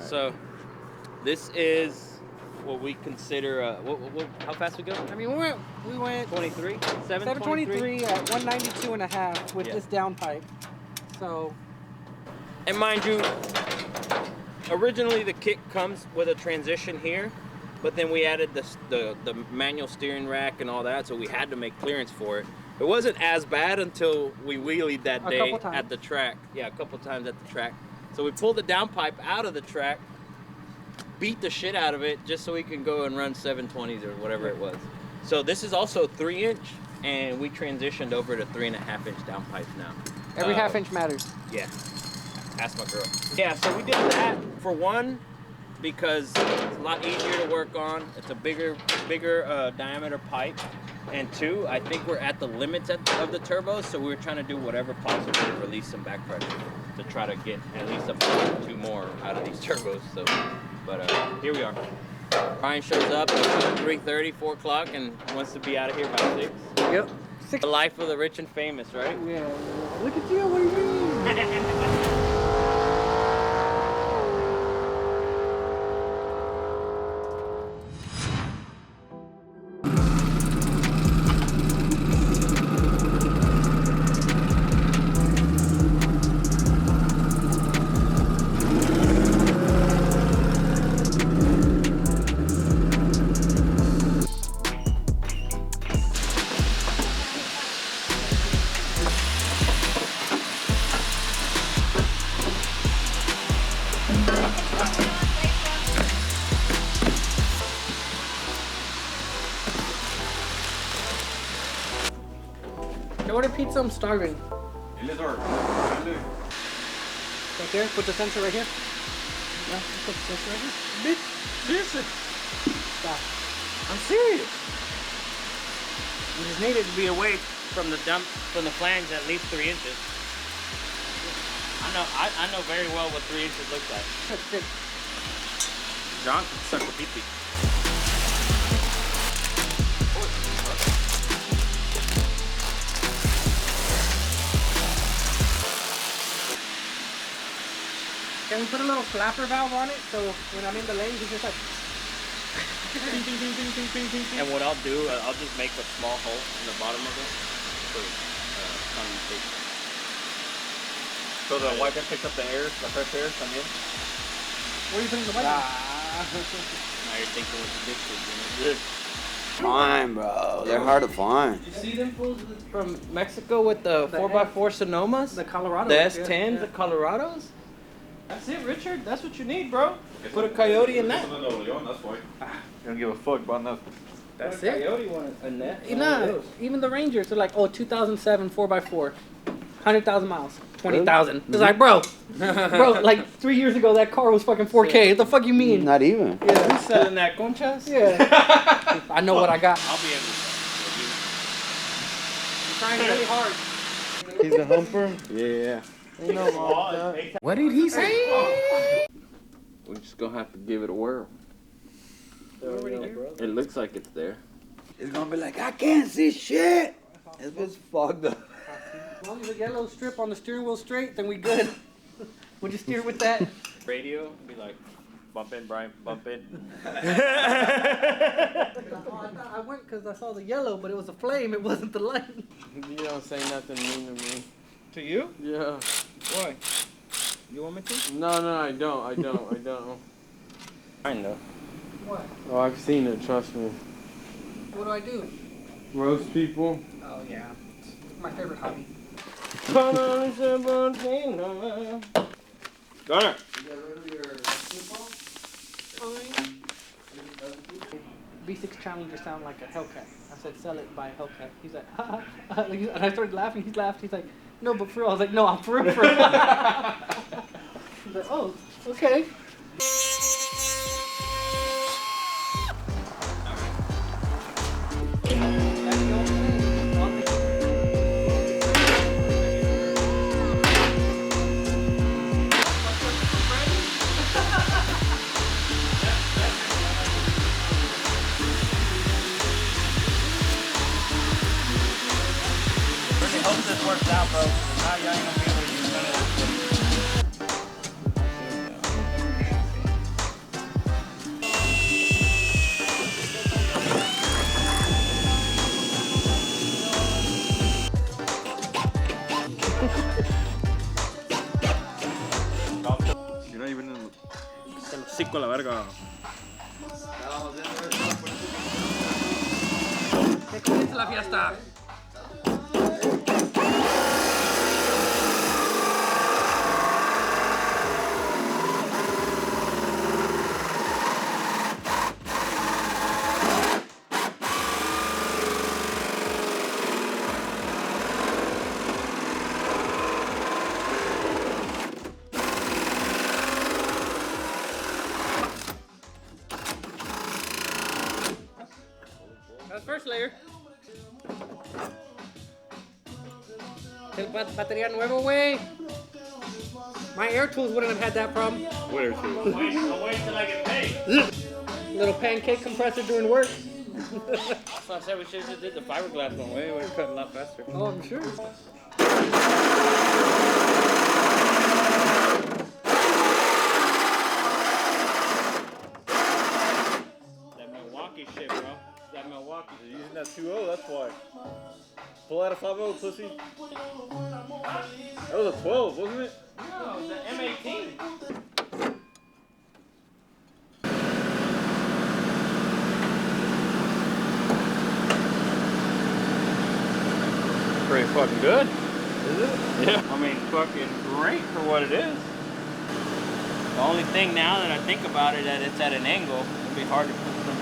So this is what we consider how fast we go? I mean, we went 23, 723 at 192.5 with this downpipe. So, and mind you, originally the kit comes with a transition here, but then we added the manual steering rack and all that, so we had to make clearance for it. It wasn't as bad until we wheelied that day at the track. Yeah, a couple times at the track. So we pulled the downpipe out of the track, beat the shit out of it just so we can go and run 720s or whatever it was. So this is also 3-inch, and we transitioned over to 3.5-inch downpipes now. Every half-inch matters. Yeah. Ask my girl. Yeah, so we did that for one because it's a lot easier to work on. It's a bigger diameter pipe. And two, I think we're at the limits of the turbos, so we were trying to do whatever possible to release some back pressure to try to get at least a point or two more out of these turbos. So, but here we are. Ryan shows up at 3:30, 4 o'clock, and wants to be out of here by 6. Yep. The life of the rich and famous, right? Yeah. Look at you. What do you mean? I ordered pizza, I'm starving. Right there? Put the sensor right here. Yeah, put the sensor right here. Bitch, seriously. Stop. I'm serious. You just need it to be away. From the flange at least 3 inches. I know very well what 3 inches looks like. That's it. John can suck a pee-pee. Can we put a little flapper valve on it so when I'm in the lane, it's just like. And what I'll do, I'll just make a small hole in the bottom of it for condensation. So the wiper picks up the air, the fresh air come in. Where are you putting the wiper? Now you're thinking what the dick is, Fine, bro. They're hard to find. You see them fools from Mexico with the 4x4 Sonomas? The Colorado. The S10s, the Colorados? That's it, Richard. That's what you need, bro. Put a Coyote in that. That's why. You don't give a fuck about nothing. That's it. Coyote one in that. Nah, even the Rangers are like, oh, 2007 4x4, 100,000 miles, 20,000. It's like, bro, like 3 years ago that car was fucking 4K. What the fuck you mean? Not even. Yeah, who's selling that, Conchas? Yeah. I know what I got. I'll be able to sell it. I'm trying really hard. He's a humper? Yeah. What did he say? We're just gonna have to give it a whirl. It looks like it's there. It's gonna be like, I can't see shit. It's just fogged up. As long as the yellow strip on the steering wheel straight, then we good. We'll just steer with that. Radio, be like, bump in, Brian, bump in. I went because I saw the yellow, but it was a flame. It wasn't the light. You don't say nothing mean to me. To you? Yeah. Why? You want me to? No, I don't. I know. What? Oh, I've seen it, trust me. What do I do? Roast people. Oh, yeah. It's my favorite hobby. Gunner. V6 Challenger sound like a Hellcat. I said, sell it, buy a Hellcat. He's like, ha ha. And I started laughing. He laughed. He's like, no, but for real. I was like, no, I'm for real. He's like, oh, okay. Hope this works out, bro. Now y'all ain't gonna be able to use none of this. Se lo cico a la verga. Que comience la fiesta. That's first layer. El batería nuevo, güey. My air tools wouldn't have had that problem. Where to? I'll wait till I get paid. Little pancake compressor doing work. So I said we should have just did the fiberglass one way. It would have cut a lot faster. Oh, I'm sure. That Milwaukee shit, bro. That Milwaukee. You're using that 2.0, that's why. Pull out a 5.0, pussy. That was a 12, wasn't it? No, the M18. Pretty fucking good. Is it? Yeah. I mean, fucking great for what it is. The only thing now that I think about it, that it's at an angle, it'll be hard to put some.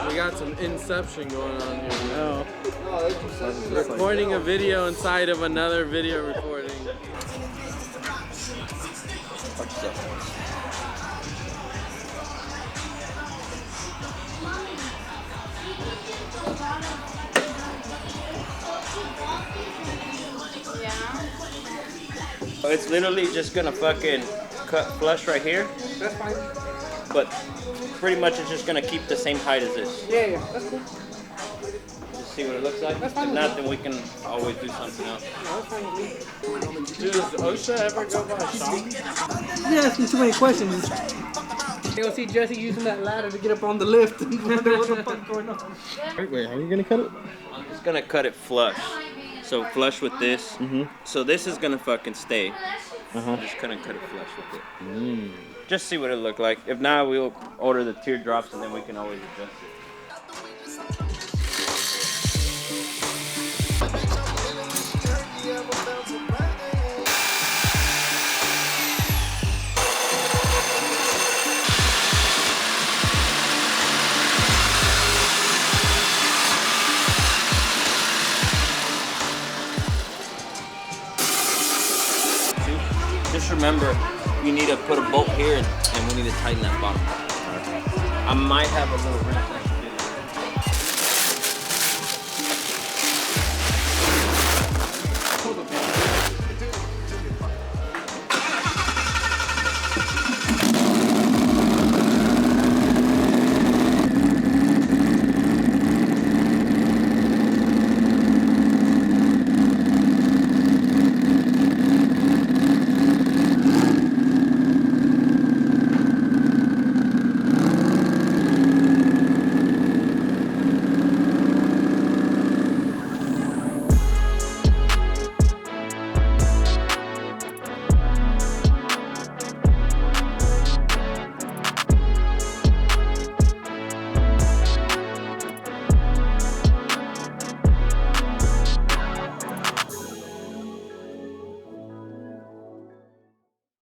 We got some inception going on here. No. Recording a video inside of another video recording. It's literally just gonna fucking cut flush right here, That's fine. but pretty much it's just gonna keep the same height as this. Yeah, that's cool. Just see what it looks like. That's fine If with not, me. then we can always do something else. No, that's fine with me. Dude, does OSHA ever go by shop? You're asking too many questions. You gonna see Jesse using that ladder to get up on the lift and wonder what the fuck's going on. Wait, how are you gonna cut it? I'm just gonna cut it flush. So flush with this. So this is gonna fucking stay. I'm just gonna cut it flush with it. Just see what it look like. If not, we'll order the teardrops and then we can always adjust it. Just remember, you need to put a bolt here and we need to tighten that bottom. I might have a little wrench.